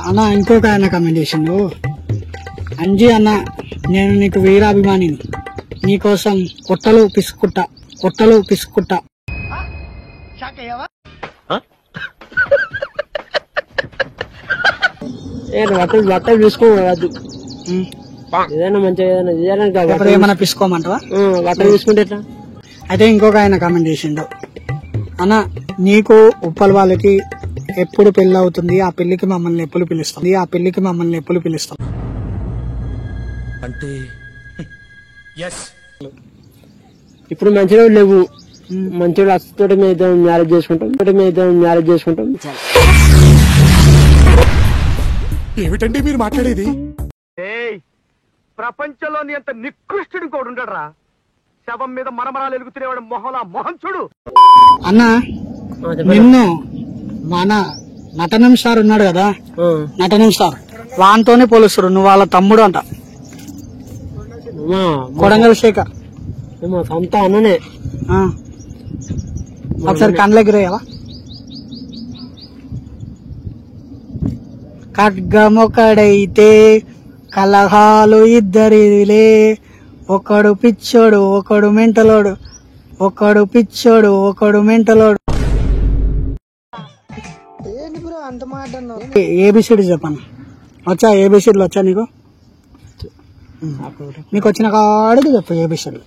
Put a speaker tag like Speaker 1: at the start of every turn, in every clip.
Speaker 1: అన్న ఇంకొక ఆయన కమెంట్ చేసిండు. అంజీ అన్న, నేను నీకు వీరాభిమానిని, నీకోసం కొట్టలు పిసుకుంటా.
Speaker 2: బట్టలు చూసుకోవద్దు, ఏదైనా మంచిగా
Speaker 1: ఏమైనా పిసుకోమంటావా?
Speaker 2: బట్టలు చూసుకుంటే ఎట్లా?
Speaker 1: అయితే ఇంకొక ఆయన కామెంట్ చేసిండు. అన్న, నీకు ఉప్పల్ వాళ్ళకి ఎప్పుడు పెళ్లి అవుతుంది? ఆ పెళ్లికి మమ్మల్ని ఎప్పుడు పిలుస్తాం?
Speaker 3: అంటే
Speaker 2: ఇప్పుడు మంచిగా లేవు, మంచిగా అస్తోటి మీద మ్యారేజ్ చేసుకుంటాం.
Speaker 3: ఏమిటండి మీరు మాట్లాడేది?
Speaker 4: ప్రపంచంలోని అంత నికృష్టుడు కూడా ఉండడరా. శవం మీద మరమరాలు ఎలుగుతునేవాడు మొహం చూడు.
Speaker 1: అన్న, నిన్ను మన నటనం స్టార్ ఉన్నాడు కదా, నటనం స్టార్ వాన్తోనే పోలుస్తారు. నువ్వు వాళ్ళ తమ్ముడు అంట, కొడంగల్ శేఖర్.
Speaker 2: సొంత అన్ననే.
Speaker 1: ఒకసారి కండ్లకి రేయవా? ఖడ్గమొకడైతే కలహాలు ఇద్దరిలే, ఒకడు పిచ్చోడు ఒకడు మెంటలోడు, ఏబిసిడి చెప్పను. వచ్చా ఏబిసిడ్లు వచ్చా నీకు? నీకు వచ్చిన కాడికి చెప్పు. ఏబిసిడ్లు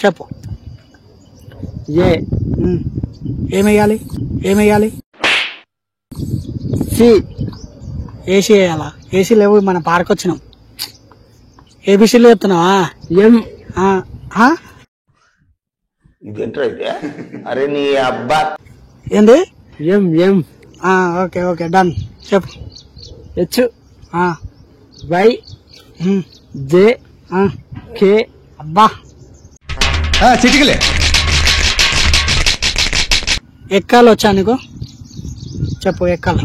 Speaker 1: చెప్పు. ఏమేయాలి? ఏసీ వేయాలా? ఏసీ లేవు, మన పార్క్ వచ్చినాం. ఏబిసిడ్లు చెప్తున్నావా?
Speaker 5: అరే నీ అబ్బా
Speaker 1: ఏంది? Okay done. చెప్పు.
Speaker 2: HYJK.
Speaker 1: అబ్బా,
Speaker 3: చిటికలే.
Speaker 1: ఎక్కాలు వచ్చా నీకు? చెప్పు ఎక్కాలు.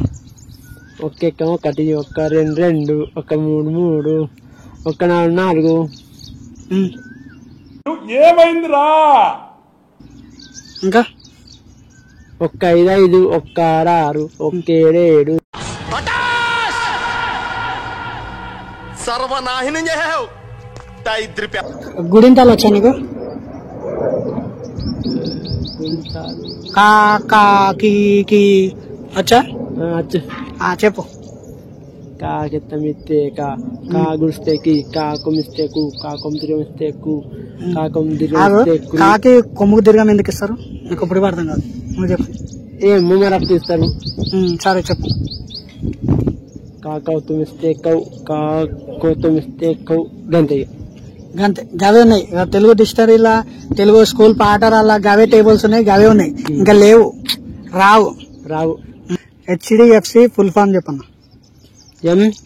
Speaker 2: ఒక ఎక్కం, ఒకటి, ఒక రెండు, ఒక మూడు, ఒక నాలుగు.
Speaker 3: ఏమైందిరా?
Speaker 1: ఇంకా
Speaker 2: ఒక 5, ఒక 6, ఒక 7.
Speaker 3: సర్వనాశనం చేసావు.
Speaker 1: గుడింతాలు వచ్చా నీకు? కాకి వచ్చా? చెప్పు.
Speaker 2: కాకిత్తమిస్తే కాగుడిస్తేకి, కాకొమిస్తేకు, కాకొంతిరిమిస్తేకు, కాకొంతిరిమిస్తేకు.
Speaker 1: కాకి కొమ్ముకు తిరగం ఎందుకు ఇస్తారు? నీకు ఇప్పుడు అర్థం కాదు, నువ్వు చెప్పు.
Speaker 2: ఏమో మరి అప్పుడు ఇస్తారు.
Speaker 1: సరే చెప్పు.
Speaker 2: కాకౌతుమిస్తేకౌ, కాకోతుమిస్తేకౌ, గంతే.
Speaker 1: గవే ఉన్నాయి తెలుగు డిక్షనరీలా, తెలుగు స్కూల్ పాఠాల గవే టేబుల్స్ ఉన్నాయి, గవే ఉన్నాయి. ఇంకా లేవు, రావు. HDFC ఫుల్ ఫామ్ చెప్పన్నా.
Speaker 2: MHYJK.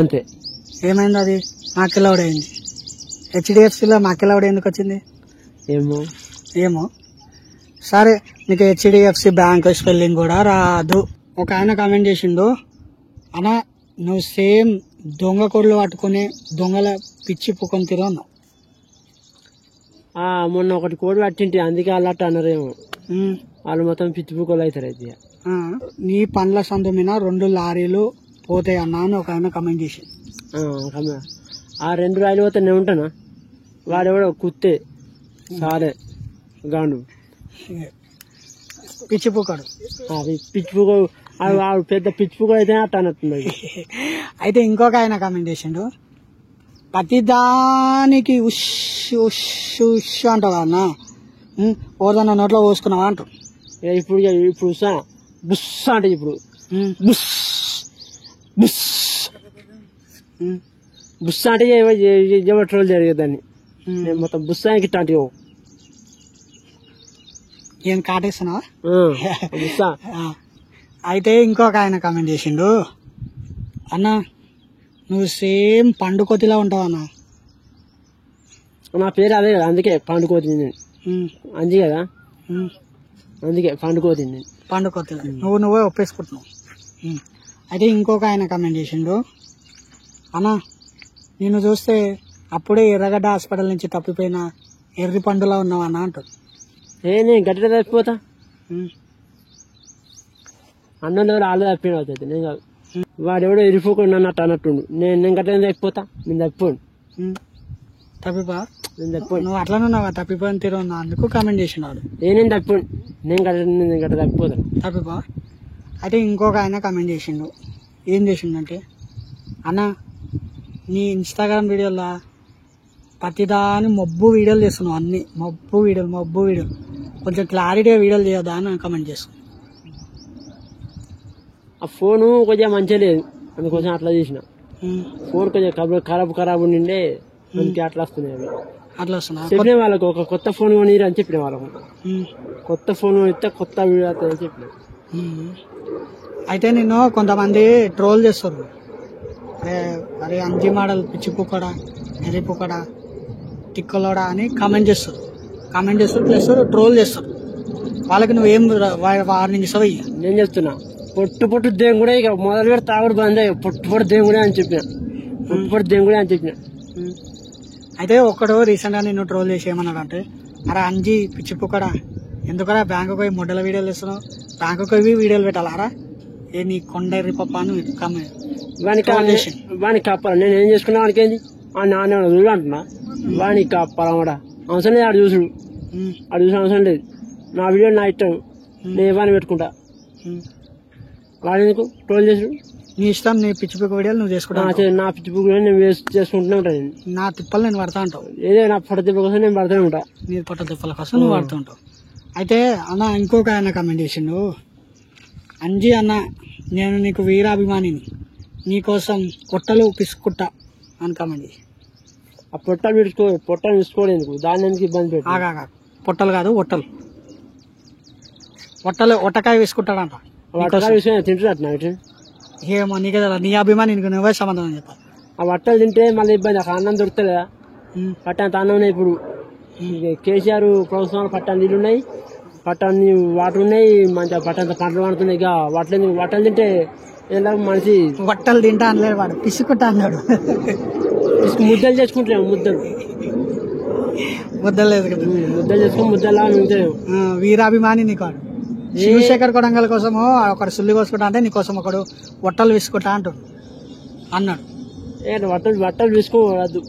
Speaker 2: అంతే.
Speaker 1: ఏమైంది అది? మాకెలౌడ్ అయింది. HDFCలో మాకెలౌడ్ ఎందుకు వచ్చింది? ఏమో. సరే, నీకు HDFC బ్యాంక్ స్పెల్లింగ్ కూడా రాదు. ఒక ఆయన కామెంట్ చేసిండు. అన్నా, నువ్వు సేమ్ దొంగ కొడులు పట్టుకుని దొంగల పిచ్చి పుకొని తిరగన్నావు.
Speaker 2: మొన్న ఒకటి కోడి పట్టింటి, అందుకే అల్లట్టు అన్నారేమో. వాళ్ళు మొత్తం పిచ్చి పుక్కలు అవుతారు. అయితే
Speaker 1: నీ పండ్ల సందు మీద 2 లారీలు పోతాయి అన్నా అని ఒక ఆయన కమెంట్ చేసి.
Speaker 2: ఆ 2 రైలు పోతే నేను ఉంటానా? వాడెవడో కుత్తే సారే గాండు
Speaker 1: పిచ్చిపుకాడు.
Speaker 2: పిచ్చిపుకడు, పెద్ద పిచ్చిపుకడు అయితే అట్ట అన్నట్టున్నాడు.
Speaker 1: అయితే ఇంకొక ఆయన కమెంట్ చేసిండు. ప్రతిదానికి ఉష్ ఉష్ ఉష్ అంటావా అన్న? ఓదన్న నోట్లో పోసుకున్నావా అంటారు.
Speaker 2: ఇప్పుడు బుస్ అంటే ఇప్పుడు బుస్ బుస్ బుస్ అంటే ట్రోల్ జరిగేదాన్ని. మొత్తం బుస్ ఇట్లాంటి
Speaker 1: ఏం కాటేస్తున్నావా? అయితే ఇంకొక ఆయన కామెంట్ చేసిండు. అన్న, నువ్వు సేమ్ పండుకోతిలా ఉంటావు అన్న.
Speaker 2: నా పేరు అదే కదా, అందుకే పండుకోతింది. అంది కదా, అందుకే పండుకోతింది.
Speaker 1: పండుకోతి నువ్వే ఒప్పేసుకుంటున్నావు. అయితే ఇంకొక ఆయన కామెంట్ చేసిండు. అన్న, నిన్ను చూస్తే అప్పుడే ఎర్రగడ్డ హాస్పిటల్ నుంచి తప్పిపోయిన ఎర్రి పండులా ఉన్నావు అన్న అంటాడు.
Speaker 2: నేను గట్టిగా తప్పిపోతా.
Speaker 1: ఉమ్.
Speaker 2: అన్నం వాళ్ళు తప్పిన అవుతుంది, నేను కాదు. వాడెవడో ఇరిపోకుండా అన్నట్టు అన్నట్టుండు. నేను గట్టిగా తప్పిపోతా, నేను తప్పిపోను.
Speaker 1: ఉమ్. తప్పిపా
Speaker 2: నేను తప్పిపోను.
Speaker 1: నువ్వు అట్లనున్నావా తప్పిపోయిన తీరు ఉన్నా అందుకు కామెంట్ చేసినాడు.
Speaker 2: నేను తప్పిపోను, నేను గట్ట తప్పిపోతాను.
Speaker 1: తప్పిపా అయితే ఇంకొక ఆయన కామెంట్ చేసిండు. ఏం చేసిండంటే, అన్న నీ ఇన్స్టాగ్రామ్ వీడియోలో ప్రతిదాని మబ్బు వీడియోలు చేస్తున్నావు, అన్ని మబ్బు వీడియోలు కొంచెం క్లారిటీగా వీడియోలు చేయొద్దా అని కామెంట్ చేస్తున్నాను.
Speaker 2: ఆ ఫోను కొంచెం మంచిగా లేదు, అందుకోసం అట్లా చేసిన. ఫోన్ కొంచెం ఖరాబ్ ఉండిండే, అందుకే అట్లా వస్తున్నాయి అవి.
Speaker 1: అట్లా వస్తున్నా
Speaker 2: చెప్పిన వాళ్ళకు ఒక కొత్త ఫోన్ కొనిరు అని చెప్పిన వాళ్ళకు. కొత్త ఫోన్ కొనిస్తే కొత్త వీడియో వస్తుందని చెప్పిన.
Speaker 1: అయితే నిన్ను కొంతమంది ట్రోల్ చేస్తారు. అరే అంజి మోడల్ పిచ్చి పుక్కడా, ఎర్రి పుక్కడా, తిక్కలోడా అని కామెంట్ చేస్తారు ప్లస్ ట్రోల్ చేస్తారు. వాళ్ళకి నువ్వేం వార్నింగ్ ఇస్తావు?
Speaker 2: నేను చెప్తున్నా, పొట్టు దేవుడే ఇక మొదలు పెట్టి తాగుడు బందే, పొట్టు దేవుడే అని చెప్పిన.
Speaker 1: అయితే ఒకడు రీసెంట్ గా నిన్ను ట్రోల్ చేసి ఏమన్నాడు అంటే, అరే అంజి పిచ్చి పుక్కడా, ఎందుకరా బ్యాంకు పోయి మొడ్డల వీడియోలు ఇస్తున్నావు, బ్యాంకు పోయి వీడియోలు పెట్టాలారా, ఏ నీ కొండరి పప్ప అని
Speaker 2: వానికి కప్పాలి. నేను ఏం చేసుకున్నా వానికి ఏంది, ఆ నాన్న చూడు అంటున్నా, వానికి కప్పాలి కూడా అవసరం లేదు. ఆడు చూసుడు అవసరం లేదు. నా వీడియో నా ఇష్టం, నేను వాడిని పెట్టుకుంటా. వాడు ఎందుకు ట్రోల్ చేసుడు?
Speaker 1: నీ ఇష్టం, నీ పిచ్చి పిక్క వీడియోలు నువ్వు చేసుకుంటా.
Speaker 2: నా పిచ్చి పువ్వు నేను చేసుకుంటూనే ఉంటాను.
Speaker 1: నా తిప్పలు నేను పడతా ఉంటావు,
Speaker 2: ఏదో నా పొట్ట తిప్పల కోసం నేను పడుతూనే ఉంటా.
Speaker 1: నీ పొట్ట తిప్పల కోసం నువ్వు పడుతూ ఉంటావు. అయితే అన్న ఇంకొక ఆయన కామెంట్ చేసిండు, అంజి అన్న నేను నీకు వీరాభిమానిని, నీకోసం పొట్టలు పిసుకుంటా అని కామెంట్ చేసి.
Speaker 2: ఆ పొట్టలు తీసుకోలేదు ఎందుకు, దాన్ని ఎందుకు ఇబ్బంది పెట్టు.
Speaker 1: ఆగా పొట్టలు కాదు ఒట్టకాయ వేసుకుంటాడంట.
Speaker 2: తింటున్నట్టు
Speaker 1: ఏమో నీకే తెలియదు, నీ అభిమాని నీకు నువ్వే సమాధానం చెప్పాలి.
Speaker 2: ఆ వట్టలు తింటే మళ్ళీ ఇబ్బంది, అక్కడ అన్నం దొరుకుతుందా? పట్టణంత అన్నం ఉన్నాయి. ఇప్పుడు కేసీఆర్ ప్రభుత్వంలో పట్టణం నీళ్ళు ఉన్నాయి, పట్టణం వాటర్ ఉన్నాయి, మంచిగా పట్టణంత పంటలు పండుతున్నాయి. ఇక వట్టలు తింటే ఎలా మనిషి
Speaker 1: వట్టలు తింటా అనలేదు, వాడు పిసుకుంటా అన్నాడు.
Speaker 2: ముద్దలు చేసుకుంటున్నాము,
Speaker 1: ముద్దలేదు కదా,
Speaker 2: ముద్దలు చేసుకుని ముద్దలా ఉంటాము.
Speaker 1: వీరాభిమాని నీకు వాడు. శివశేఖర్ కొడంగల్ కోసము ఒకడు సుల్లి కోసుకుంటా అంటే నీకోసం ఒకడు వట్టలు విసుకుంటా అన్నాడు.
Speaker 2: వట్టలు తీసుకోవద్దు,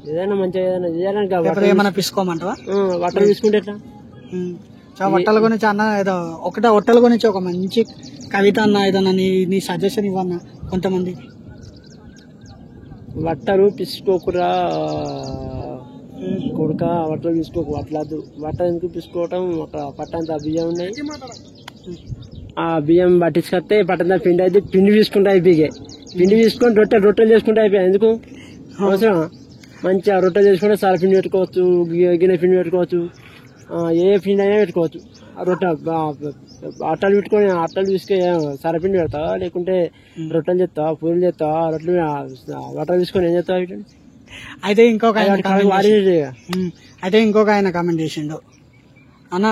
Speaker 2: ఏదైనా మంచిగా
Speaker 1: ఏమైనా పిసుకోమంటావా?
Speaker 2: వట్టలు తీసుకుంటే ఎట్లా?
Speaker 1: వట్టల గురించి అన్న ఏదో వట్టల గురించి ఒక మంచి కవిత అన్న ఏదన్నా నీ సజెషన్ ఇవ్వన్నా కొంతమంది.
Speaker 2: వట్టలు పిసుకోకురా కొడుక, వట్టలు తీసుకోకు, వట్లద్దు. వట్టలు ఎందుకు పిసుకోవటం, ఒక పట్టంత బియ్యం ఉన్నాయి, ఆ బియ్యం పట్టించుకొస్తే పట్టంతా పిండి అయితే పిండి తీసుకుంటే అయిపోయి, పిండి తీసుకొని రొట్టెలు చేసుకుంటే అయిపోయాయి. ఎందుకు అవసరం? మంచిగా రొట్టెలు చేసుకుంటే సర పిండి పెట్టుకోవచ్చు, గిన్నె పిండి పెట్టుకోవచ్చు, ఏ పిండి అయినా పెట్టుకోవచ్చు. రొట్టె అట్టలు పెట్టుకొని అట్టలు తీసుకొని సరపిండి పెడతావా, లేకుంటే రొట్టెలు చేస్తావా, పూరీలు చేస్తావా, వట్టలు తీసుకొని ఏం చేస్తావా?
Speaker 1: అయితే ఇంకొక ఆయన కామెంట్ చేసిండు, అన్న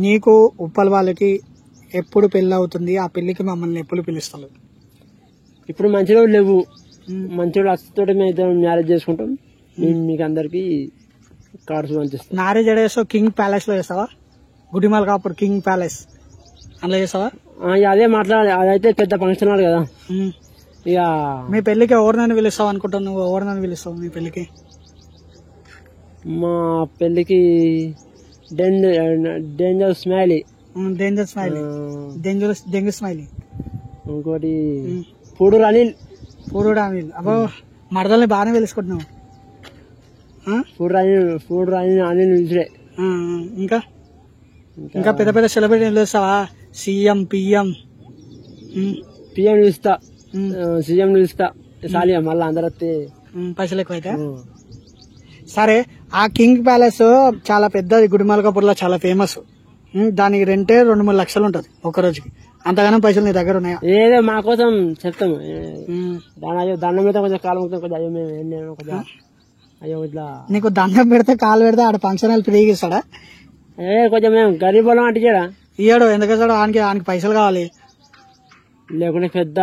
Speaker 1: నీకు ఉప్పల్ వాళ్ళకి ఎప్పుడు పెళ్లి అవుతుంది, ఆ పెళ్లికి మమ్మల్ని ఎప్పుడు పిలుస్తారు?
Speaker 2: ఇప్పుడు మంచి రోజులు లేవు, మంచి రోజులు అస్తతో మేము మ్యారేజ్ చేసుకుంటాం, మేము మీకు అందరికి కార్డ్స్ పంపిస్తాం.
Speaker 1: మ్యారేజ్ ఎడేసో కింగ్ ప్యాలెస్ లో చేస్తావా? గుడిమాల కాపూర్ కింగ్ ప్యాలెస్ అందులో చేస్తావా?
Speaker 2: అదే మాట్లాడాలి, అదైతే పెద్ద ఫంక్షన్ హాల్ కదా. ఇక
Speaker 1: మీ పెళ్లికి ఎవరినైనా పిలుస్తావు అనుకుంటాను, నువ్వు ఎవరినైనా పిలుస్తావు మీ పెళ్లికి?
Speaker 2: మా పెళ్లికి డేంజర్ స్మైలీ, ఇంకోటి పూడూరు అనిల్.
Speaker 1: అబ్బో మరదల్ని బాగానే పిలుచుకుంటున్నావు.
Speaker 2: పూడూరు అనిల్ పిలిచే.
Speaker 1: ఇంకా పెద్ద పెద్ద సెలబ్రిటీలు పిలుస్తావా? సీఎం పిఎం
Speaker 2: పిలుస్తా, సీఎం పిలుస్తా. సాలియా మళ్ళీ అందరూ
Speaker 1: పైసలు ఎక్కువైతే. సరే, ఆ కింగ్ ప్యాలెస్ చాలా పెద్దది, గుడిమల్కాపూర్లో చాలా ఫేమస్. దానికి రెంటే 2-3 లక్షలు ఉంటది ఒక రోజుకి. అంతగానో పైసలు నీ దగ్గర ఉన్నాయా?
Speaker 2: ఏదో మా కోసం చెప్తాము, దండం మీద కొంచెం కాలు కొంచెం అయ్యో ఇట్లా
Speaker 1: నీకు దండం పెడితే కాలు పెడితే ఆడ ఫంక్షన్ హాల్ ఫ్రీగా ఇస్తాడా?
Speaker 2: కొంచెం మేము గరీబ్ వాళ్ళం అంటే చేయడా
Speaker 1: ఇయ్యాడు, ఎందుకంటే ఆయనకి పైసలు కావాలి.
Speaker 2: లేకుంటే పెద్ద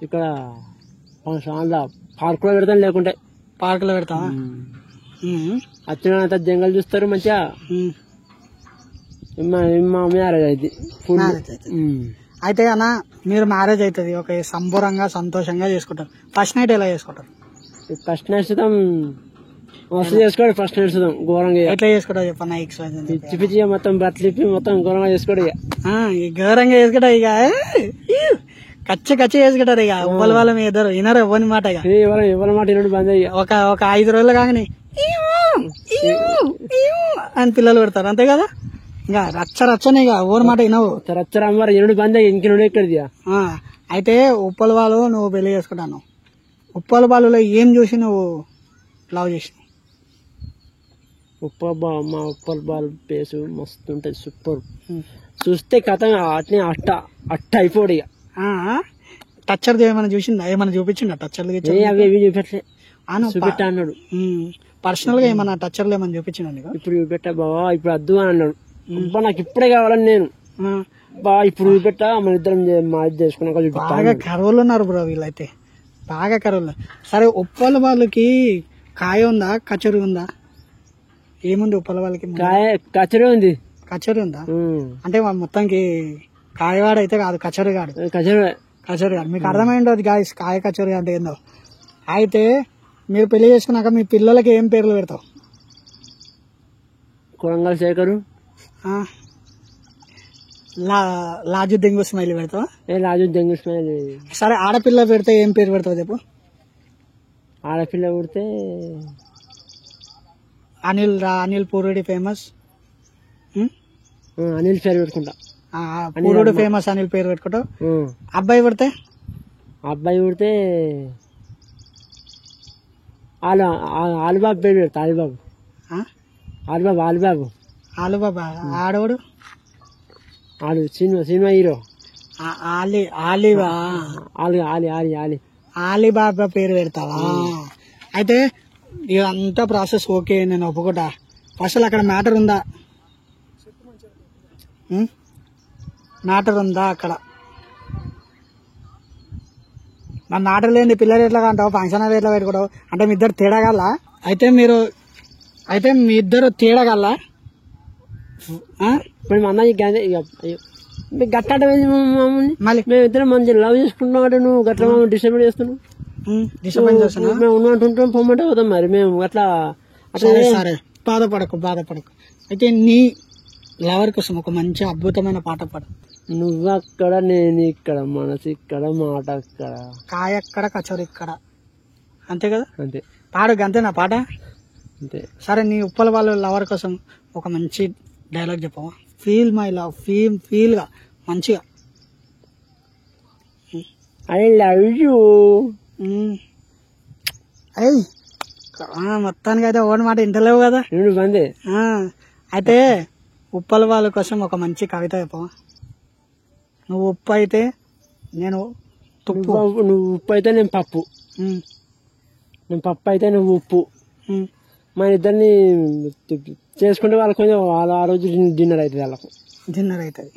Speaker 2: ఇక్కడ పార్క్ లో పెడతాం, లేకుంటే
Speaker 1: పార్క్ లో పెడతావా?
Speaker 2: వచ్చినంత జంగల్ చూస్తారు మంచిగా. మా మ్యారేజ్ అయితే
Speaker 1: మ్యారేజ్ అవుతుంది. అయితే అన్న మీరు మ్యారేజ్ అవుతుంది ఒక సంబరంగా సంతోషంగా చేసుకుంటారు. ఫస్ట్ నైట్ ఎలా చేసుకుంటారు?
Speaker 2: ఫస్ట్ నైట్ చూద్దాం మస్తు చేసుకోడు. ఫస్ట్ నైట్ చూద్దాం ఘోరంగా
Speaker 1: ఎట్లా చేసుకుంటారు చెప్పన్న?
Speaker 2: పిచ్చి పిచ్చిగా మొత్తం బట్టలు ఇప్పి మొత్తం ఘోరంగా చేసుకోడు. ఇక
Speaker 1: ఘోరంగా చేసుకుంటారు. ఇక కచ్చి చేసుకుంటారు. ఇక ఉవ్వల వాళ్ళ మీ ఇద్దరు వినరు ఇవ్వని మాట. ఇక
Speaker 2: ఎవరి మాట వినడు బంద్.
Speaker 1: ఒక 5 రోజులు కాగానే అని పిల్లలు పెడతారు అంతే కదా. ఇంకా రచ్చనే ఇక ఓవర్ మాట వినవు.
Speaker 2: రచ్చరమ్మారు ఎనుడు బంద్ ఇంకెనుడు ఎక్కడిది.
Speaker 1: అయితే ఉప్పల వాళ్ళు నువ్వు పెళ్లి చేసుకుంటాను. ఉప్పల వాళ్ళలో ఏం చూసి నువ్వు లవ్ చేసినావు?
Speaker 2: మా ఉప్పల్ బాల్ పేసు మస్తు ఉంటది, సూపర్. చూస్తే కథ అట్నే అట్ట అయిపోడు. ఇక
Speaker 1: టచ్చర్ ఏమైనా చూసిందా? ఏమైనా చూపించిందా టచ్చర్లు?
Speaker 2: అవి చూపెట్టలే చూపెట్టా అన్నాడు.
Speaker 1: పర్సనల్ గా ఏమన్నా టచ్చర్లు ఏమైనా చూపించినా?
Speaker 2: ఇప్పుడు చూపెట్టా బావా, ఇప్పుడు వద్దు అని అన్నాడు. అబ్బా నాకు ఇప్పుడే కావాలని నేను బాగా ఇప్పుడు చూపెట్టా మన ఇద్దరం మా ఇది చేసుకున్నాక చూపెట్టా.
Speaker 1: బాగా కరువులు ఉన్నారు బ్రో వీళ్ళైతే, బాగా కరువులు. సరే ఉప్పల వాళ్ళకి కాయ ఉందా కచోరీ ఉందా? ఏముంది ఉప్పల వాళ్ళకి?
Speaker 2: కచోరీ ఉంది.
Speaker 1: కచోరీ ఉందా? అంటే మొత్తానికి కాయవాడు అయితే కాదు, కచోరీ కాదు. కచోరీ కాదు. మీకు అర్థమైంది గాయస్ కాయ కచోరీ అంటే ఏందో. అయితే మీరు పెళ్లి చేసుకున్నాక మీ పిల్లలకి ఏం పేర్లు పెడతావు?
Speaker 2: కొరంగల్ శేఖరు,
Speaker 1: లాజు దెంగు స్మైల్ పెడతావా?
Speaker 2: లాజు దెంగు స్మైల్.
Speaker 1: సరే ఆడపిల్ల పెడితే ఏం పేరు పెడతావు చెప్పు?
Speaker 2: ఆడపిల్ల పెడితే
Speaker 1: అనిల్ పూరుడి ఫేమస్.
Speaker 2: అనిల్ పేరు పెట్టుకుంటా.
Speaker 1: పూరుడు ఫేమస్ అనిల్ పేరు పెట్టుకుంటావు. అబ్బాయి పెడితే
Speaker 2: ఆలుబాబు పేరు పెడతా.
Speaker 1: ఆలుబాబా ఆడవాడు
Speaker 2: సినిమా హీరో
Speaker 1: ఆలీబాబా పేరు పెడతావా? అయితే ఇదంతా ప్రాసెస్ ఓకే, నేను ఒప్పుకుంటా. అసలు అక్కడ మ్యాటర్ ఉందా? మ్యాటర్ ఉందా అక్కడ? మన మ్యాటర్ లేని పిల్లలు ఎట్లా అంటావు, ఫంక్షన్ ఎట్లా పెట్టుకుంటావు? అంటే మీ ఇద్దరు తేడాగల? అయితే మీ ఇద్దరు తేడాగల?
Speaker 2: గట్ట మళ్ళీ మేమిద్దరం మంచి లవ్ చేసుకుంటున్నాం. నువ్వు గట్ల డిస్టర్బ్ చేస్తున్నావు. మేము ఉన్నట్టుంటాం పొమ్మంటే పోతాం. మరి మేము అట్లా
Speaker 1: సరే బాధపడకు. అయితే నీ లవర్ కోసం ఒక మంచి అద్భుతమైన పాట పాడు.
Speaker 2: నువ్వక్కడ నేను ఇక్కడ, మనసు ఇక్కడ, మాట అక్కడ,
Speaker 1: కాయ ఎక్కడ కచోరీ ఇక్కడ, అంతే కదా?
Speaker 2: అంతే.
Speaker 1: పాడు అంతే నా పాట.
Speaker 2: అంతే.
Speaker 1: సరే నీ ఉప్పల వాళ్ళ లవర్ కోసం ఒక మంచి డైలాగ్ చెప్పవా? ఫీల్ మై లవ్, ఫీల్ గా మంచిగా.
Speaker 2: I love you.
Speaker 1: మొత్తానికి అయితే ఓడి మాట ఇంటలేవు కదా.
Speaker 2: బందే.
Speaker 1: అయితే ఉప్పల వాళ్ళ కోసం ఒక మంచి కవిత చెప్పవా? నువ్వు ఉప్పు అయితే నేను తుప్పు.
Speaker 2: నువ్వు ఉప్పు అయితే నేను పప్పు. నేను పప్పు అయితే నువ్వు ఉప్పు. మన ఇద్దరిని చేసుకుంటే వాళ్ళకి కొంచెం ఆ రోజు డిన్నర్ అవుతుంది. వాళ్ళకు డిన్నర్ అవుతుంది.